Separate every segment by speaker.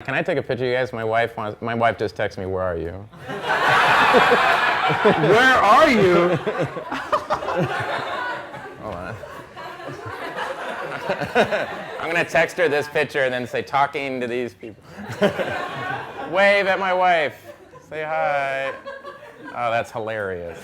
Speaker 1: Can I take a picture of you guys? My wife just texted me, where are you?
Speaker 2: Where are you?
Speaker 1: Hold on. I'm gonna text her this picture and then say, talking to these people. Wave at my wife. Say hi. Oh, that's hilarious.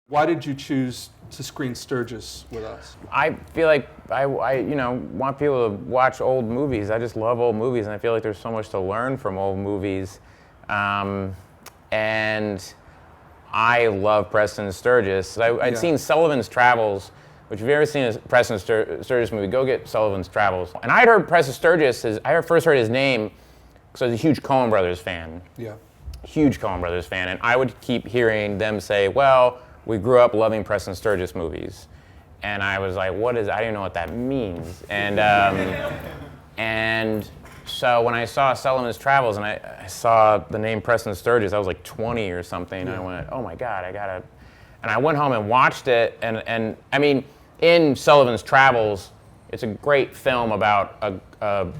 Speaker 2: Why did you choose to screen Sturges with us?
Speaker 1: I feel like I want people to watch old movies. I just love old movies, and I feel like there's so much to learn from old movies. And I love Preston Sturges. I'd seen Sullivan's Travels, which if you've ever seen a Preston Sturges movie, go get Sullivan's Travels. And I'd heard Preston Sturges, first heard his name because I was a huge Coen Brothers fan.
Speaker 2: Yeah.
Speaker 1: Huge Coen Brothers fan, and I would keep hearing them say, well, we grew up loving Preston Sturges movies. And I was like, what is, I didn't know what that means. And so when I saw Sullivan's Travels and I saw the name Preston Sturges, I was like 20 or something, and I went, oh my God, I gotta, and I went home and watched it, and I mean, in Sullivan's Travels, it's a great film about a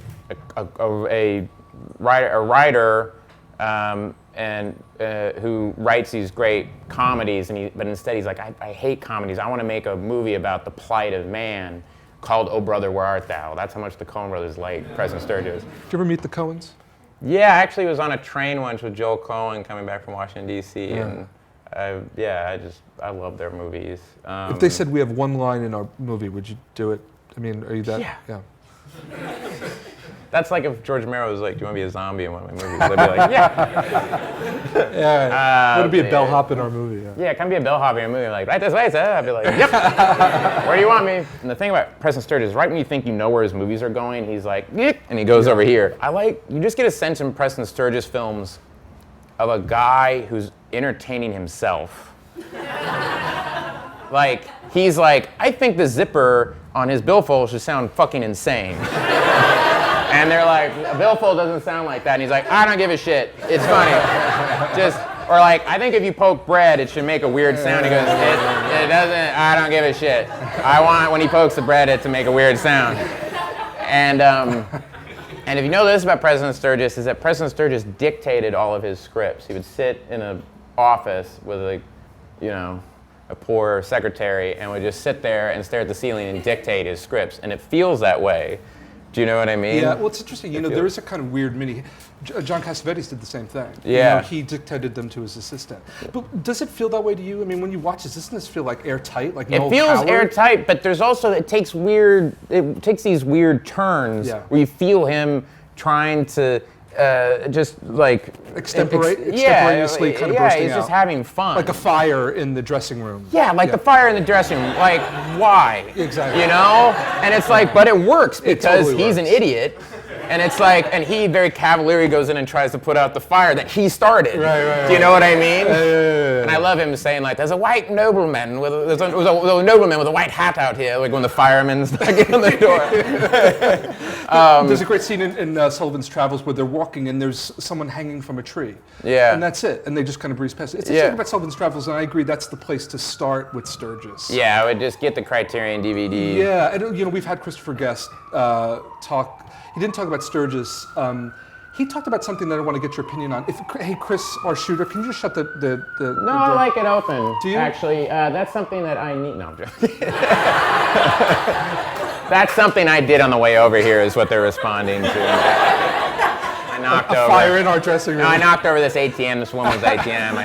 Speaker 1: writer who writes these great comedies, but instead he's like, I hate comedies. I want to make a movie about the plight of man called Oh Brother, Where Art Thou? That's how much the Coen Brothers like Preston Sturges.
Speaker 2: Did you ever meet the Coens?
Speaker 1: Yeah, I actually was on a train once with Joel Coen coming back from Washington, D.C., and I love their movies.
Speaker 2: If they said we have one line in our movie, would you do it? I mean, are you that?
Speaker 1: Yeah. That's like if George Romero was like, do you want to be a zombie in one of my movies? I'd be like, yeah.
Speaker 2: Would it be a bellhop in our movie?
Speaker 1: Yeah, can be a bellhop in a movie. Like, right this way, sir. I'd be like, yep. Where do you want me? And the thing about Preston Sturges is right when you think you know where his movies are going, he's like, yep, and he goes over here. You just get a sense in Preston Sturges films of a guy who's entertaining himself. Like, he's like, I think the zipper on his billfold should sound fucking insane. And they're like, a billfold doesn't sound like that. And he's like, I don't give a shit. It's funny. Or like, I think if you poke bread, it should make a weird sound. He goes, it doesn't, I don't give a shit. I want, when he pokes the bread, it to make a weird sound. And if you know this about Preston Sturges, is that Preston Sturges dictated all of his scripts. He would sit in an office with a poor secretary and would just sit there and stare at the ceiling and dictate his scripts. And it feels that way. Do you know what I mean?
Speaker 2: Yeah, well, it's interesting. There is a kind of weird John Cassavetes did the same thing.
Speaker 1: Yeah.
Speaker 2: He dictated them to his assistant. But does it feel that way to you? I mean, when you watch this, doesn't this feel like airtight? Like
Speaker 1: it feels airtight, but there's also, it takes these weird turns where you feel him trying to just like
Speaker 2: extemporaneously kind of bursting out.
Speaker 1: He's just having fun.
Speaker 2: Like a fire in the dressing room.
Speaker 1: Yeah, the fire in the dressing room. Like, why?
Speaker 2: Exactly.
Speaker 1: You know? And it's like, but it works because
Speaker 2: he's
Speaker 1: an idiot. And it's like, and he very cavalierly goes in and tries to put out the fire that he started.
Speaker 2: Right.
Speaker 1: Do you know what I mean?
Speaker 2: Yeah.
Speaker 1: And I love him saying like, there's a white nobleman there's a nobleman with a white hat out here, like when the fireman's knocking on the door.
Speaker 2: There's a great scene in Sullivan's Travels where they're walking and there's someone hanging from a tree.
Speaker 1: Yeah.
Speaker 2: And that's it. And they just kind of breeze past it. It's interesting about Sullivan's Travels, and I agree that's the place to start with Sturges.
Speaker 1: Yeah, I would just get the Criterion DVD.
Speaker 2: Yeah, and we've had Christopher Guest talk. He didn't talk about Sturges. He talked about something that I want to get your opinion on. Hey, Chris, our shooter, can you just shut the
Speaker 1: No,
Speaker 2: door?
Speaker 1: I like it open.
Speaker 2: Do you?
Speaker 1: Actually, that's something that I need. No, I'm joking. That's something I did on the way over here is what they're responding to. I knocked over.
Speaker 2: Fire in our dressing room.
Speaker 1: No, I knocked over this ATM, this woman's ATM.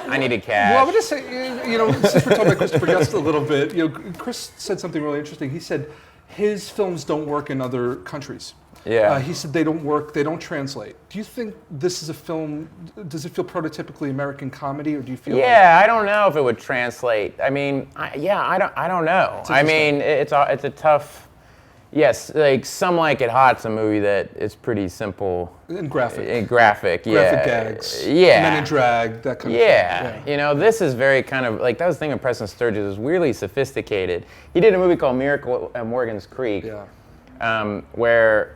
Speaker 1: I needed cash.
Speaker 2: Well, I would just say, since we're talking about Christopher Guest a little bit, Chris said something really interesting. He said his films don't work in other countries.
Speaker 1: Yeah.
Speaker 2: He said they don't work, they don't translate. Do you think this is a film, does it feel prototypically American comedy, or do you feel
Speaker 1: I don't know if it would translate. I mean, I don't know. I mean, it's a tough, yes, like Some Like It Hot's a movie that is pretty simple.
Speaker 2: And graphic.
Speaker 1: Graphic
Speaker 2: gags.
Speaker 1: Yeah.
Speaker 2: Men in drag, that kind of thing.
Speaker 1: Yeah. This is very kind of, like, that was the thing with Preston Sturges, is weirdly sophisticated. He did a movie called Miracle at Morgan's Creek.
Speaker 2: Yeah.
Speaker 1: where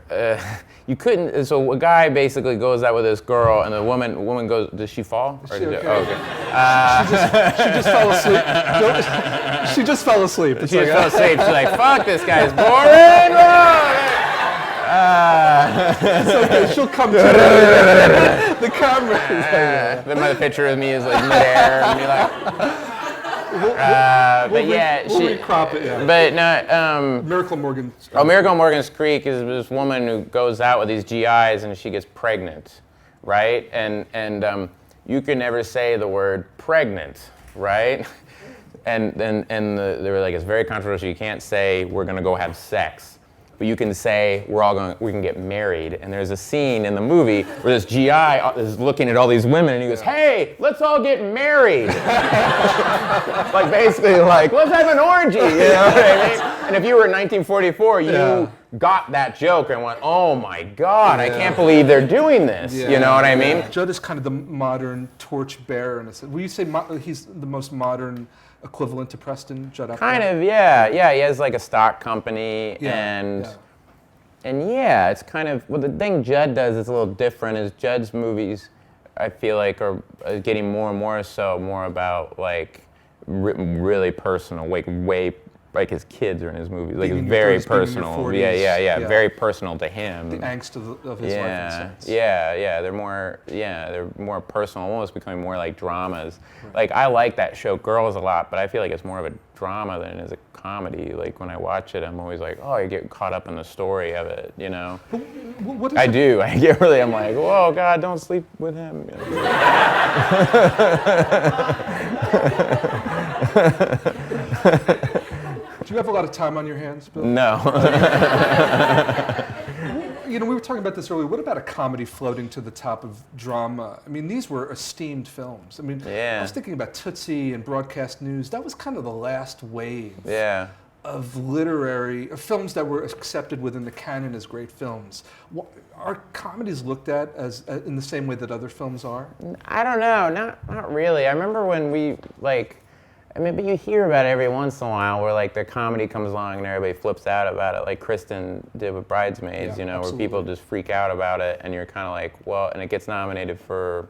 Speaker 1: you couldn't. So a guy basically goes out with this girl, and the woman goes. Does she fall?
Speaker 2: Is she okay?
Speaker 1: Oh, okay.
Speaker 2: She just fell asleep. She just fell asleep.
Speaker 1: She just fell asleep. She's like, "Fuck, this guy's boring."
Speaker 2: It's okay. She'll come to the camera.
Speaker 1: Then my picture of me is like midair, and you're like. But yeah,
Speaker 2: we'll recrop it. Yeah.
Speaker 1: But no.
Speaker 2: Miracle Morgan.
Speaker 1: Miracle Morgan's Creek is this woman who goes out with these GIs and she gets pregnant, right? And you can never say the word pregnant, right? And they were like, it's very controversial. You can't say we're gonna go have sex. But you can say we can get married. And there's a scene in the movie where this GI is looking at all these women and he goes, "Hey, let's all get married." Like basically like, let's have an orgy, you know what I mean? And if you were in 1944, you got that joke and went, "Oh my God, I can't believe they're doing this." You know what I mean?
Speaker 2: Judd is kind of the modern torchbearer in a sense. Will you say he's the most modern equivalent to Preston, Judd Apatow?
Speaker 1: Kind of, yeah. He has like a stock company, and it's kind of, well, the thing Judd does is a little different. Is Judd's movies, I feel like, are getting more and more about like really personal, like way. Like his kids are in his movies, like it's very personal. 40s, very personal to him.
Speaker 2: The angst of his life and sense.
Speaker 1: They're more personal, almost becoming more like dramas. Right. Like I like that show Girls a lot, but I feel like it's more of a drama than it is a comedy. Like when I watch it, I'm always like, oh, I get caught up in the story of it, you know. I do. I get really. I'm like, whoa, God, don't sleep with him.
Speaker 2: Do you have a lot of time on your hands, Bill?
Speaker 1: No.
Speaker 2: You know, we were talking about this earlier. What about a comedy floating to the top of drama? I mean, these were esteemed films. I mean, I was thinking about Tootsie and Broadcast News. That was kind of the last wave of literary films that were accepted within the canon as great films. Are comedies looked at as in the same way that other films are?
Speaker 1: I don't know. Not really. I remember when we like. I mean, but you hear about it every once in a while where like the comedy comes along and everybody flips out about it, like Kristen did with Bridesmaids, you know, absolutely. Where people just freak out about it, and you're kind of like, well, and it gets nominated for,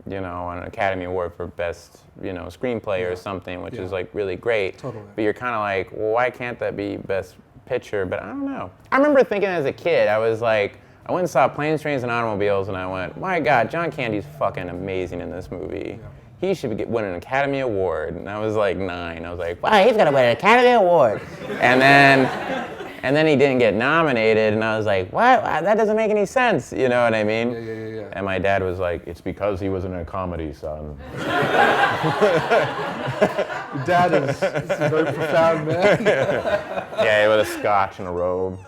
Speaker 1: you know, an Academy Award for Best, you know, Screenplay or something, which is like really great.
Speaker 2: Totally.
Speaker 1: But you're kind of like, well, why can't that be Best Picture? But I don't know. I remember thinking as a kid, I was like, I went and saw Planes, Trains, and Automobiles, and I went, my God, John Candy's fucking amazing in this movie. Yeah. He should win an Academy Award. And I was like 9. I was like, wow, he's gonna win an Academy Award. And then he didn't get nominated, and I was like, what? That doesn't make any sense. You know what I mean?
Speaker 2: Yeah.
Speaker 1: And my dad was like, it's because he was in a comedy, son.
Speaker 2: Your dad is a very profound man.
Speaker 1: Yeah, with a scotch and a robe.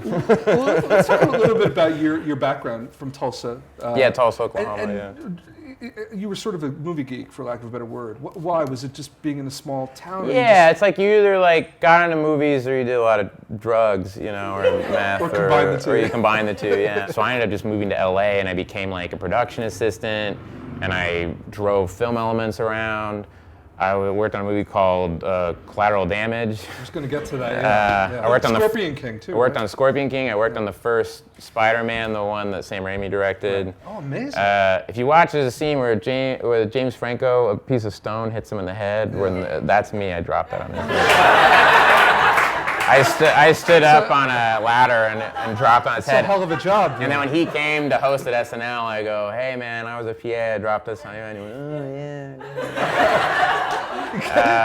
Speaker 2: Well, let's talk a little bit about your background from Tulsa.
Speaker 1: Tulsa, Oklahoma.
Speaker 2: You were sort of a movie geek, for lack of a better word. Why? Was it just being in a small town?
Speaker 1: Yeah, it's like you either like got into movies or you did a lot of drugs, you know, or meth,
Speaker 2: or combine the two.
Speaker 1: Or you combine the two. Yeah. So I ended up just moving to LA, and I became like a production assistant, and I drove film elements around. I worked on a movie called Collateral Damage.
Speaker 2: I was going to get to that.
Speaker 1: I worked on
Speaker 2: Scorpion King too.
Speaker 1: I worked on Scorpion King. I worked on the first Spider-Man, the one that Sam Raimi directed.
Speaker 2: Right. Oh, amazing!
Speaker 1: If you watch, there's a scene where James Franco, a piece of stone hits him in the head. That's me. I dropped that on his head. I stood up on a ladder and dropped on his head.
Speaker 2: That's a hell of a job.
Speaker 1: And then when he came to host at SNL, I go, hey man, I was a PA, I dropped this on you. And he went, oh yeah.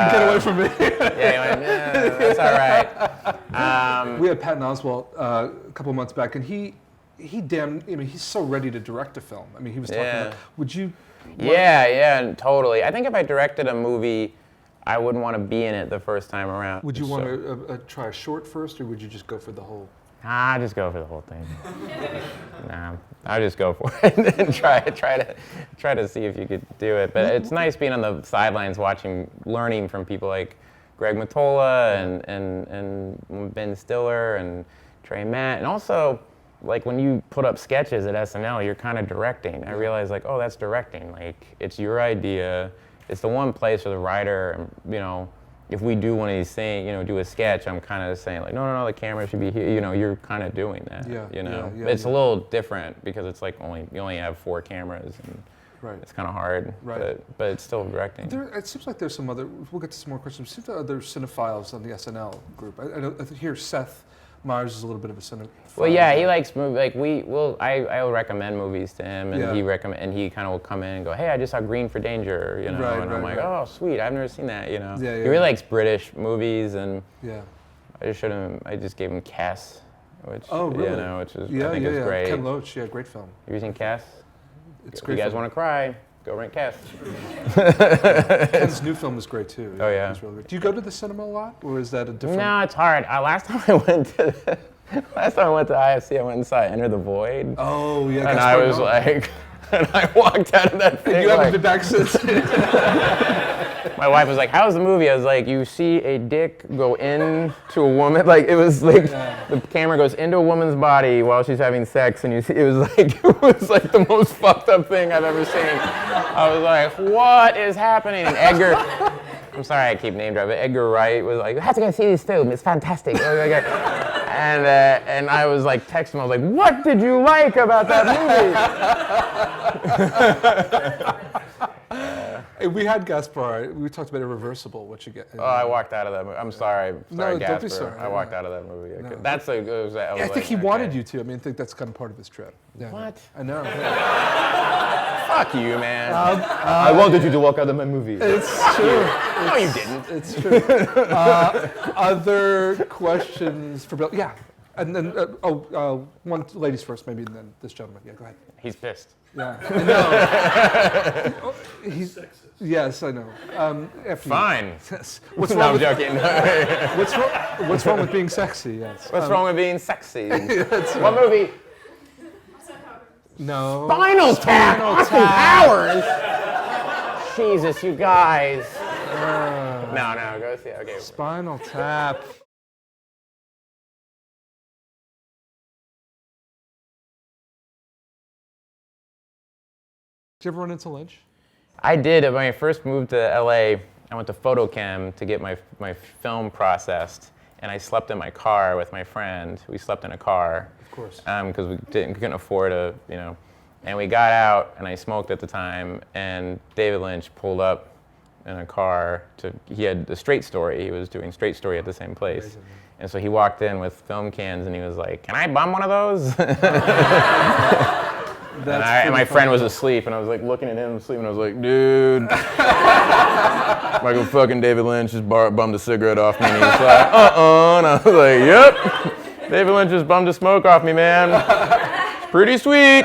Speaker 2: Get away from me.
Speaker 1: Yeah, he went, yeah, that's all right.
Speaker 2: We had Patton Oswalt a couple of months back, and he's so ready to direct a film. I mean, he was talking about, would you?
Speaker 1: Yeah, totally. I think if I directed a movie, I wouldn't want to be in it the first time around.
Speaker 2: Would you want to try a short first, or would you just go for the whole?
Speaker 1: I just go for the whole thing. I'll just go for it and try to see if you could do it. But it's nice being on the sidelines, learning from people like Greg Mottola and Ben Stiller and Trey Matt, and also like when you put up sketches at SNL, you're kind of directing. I realized like, oh, that's directing. Like it's your idea. It's the one place where the writer, you know, if we do one of these things, do a sketch, I'm kind of saying like, no, the camera should be here. You're kind of doing that. It's a little different because it's like you only have 4 cameras, and it's kind of hard.
Speaker 2: Right.
Speaker 1: But it's still directing.
Speaker 2: It seems like there's some other. We'll get to some more questions. It seems like other cinephiles on the SNL group. I hear Seth Meyers is a little bit of a cinephile.
Speaker 1: Well, yeah, he likes movies. Like I will recommend movies to him, and he kind of will come in and go, hey, I just saw Green for Danger, and I'm like, oh, sweet, I've never seen that, He really likes British movies, and I just gave him Cass, which
Speaker 2: really?
Speaker 1: Which is I think is great.
Speaker 2: Ken Loach, great film.
Speaker 1: Have you seen Cass?
Speaker 2: It's
Speaker 1: if
Speaker 2: great.
Speaker 1: You guys want to cry? Go rent Cass.
Speaker 2: Ken's new film is great too.
Speaker 1: Oh yeah.
Speaker 2: It's really great. Do you go to the cinema a lot, or is that a different?
Speaker 1: No, it's hard. Last time I went to IFC, I went and saw Enter the Void.
Speaker 2: Oh yeah.
Speaker 1: And I was like, and I walked out of that thing.
Speaker 2: You haven't been back since.
Speaker 1: My wife was like, "How's the movie?" I was like, "You see a dick go into a woman, like it was like the camera goes into a woman's body while she's having sex, and you see it was like the most fucked up thing I've ever seen." I was like, "What is happening?" And Edgar, I'm sorry I keep name dropping. Edgar Wright was like, "You have to go see this film. It's fantastic." And I was like texting him. I was like, "What did you like about that movie?"
Speaker 2: We had Gaspar. We talked about Irreversible. What you get?
Speaker 1: I walked out of that movie. I'm sorry.
Speaker 2: No,
Speaker 1: Gaspar.
Speaker 2: don't be sorry.
Speaker 1: I walked out of that movie.
Speaker 2: No.
Speaker 1: I
Speaker 2: think he wanted you to. I think that's kind of part of his trip. Yeah.
Speaker 1: What?
Speaker 2: I know.
Speaker 1: Fuck you, man.
Speaker 3: I wanted you to walk out of my movie.
Speaker 2: It's true.
Speaker 1: No, you didn't.
Speaker 2: It's true. Other questions for Bill? Yeah. And then, one ladies first, maybe, and then this gentleman. Yeah, go ahead.
Speaker 1: He's pissed.
Speaker 2: Yeah. No. He's sexist. Yes, I know.
Speaker 1: Fine.
Speaker 2: What's
Speaker 1: No,
Speaker 2: wrong
Speaker 1: I'm joking.
Speaker 2: What's wrong with being sexy? Yes.
Speaker 1: What's wrong with being sexy? What movie?
Speaker 2: No.
Speaker 1: Spinal Tap. Austin Powers. Jesus, you guys. No, go see it. Okay.
Speaker 2: Spinal Tap. Did you ever run into Lynch?
Speaker 1: I did. When I first moved to LA, I went to Photochem to get my film processed, and I slept in my car with my friend. We slept in a car.
Speaker 2: Of course.
Speaker 1: Because we couldn't afford and we got out, and I smoked at the time, and David Lynch pulled up in a car he had a Straight Story. He was doing Straight Story at the same place.
Speaker 2: Amazing.
Speaker 1: And so he walked in with film cans, and he was like, "Can I bum one of those?" And my friend was asleep, and I was like looking at him asleep, and I was like, "Dude, Michael fucking David Lynch just bummed a cigarette off me." And he was like, and I was like, "Yep, David Lynch just bummed a smoke off me, man. It's pretty sweet."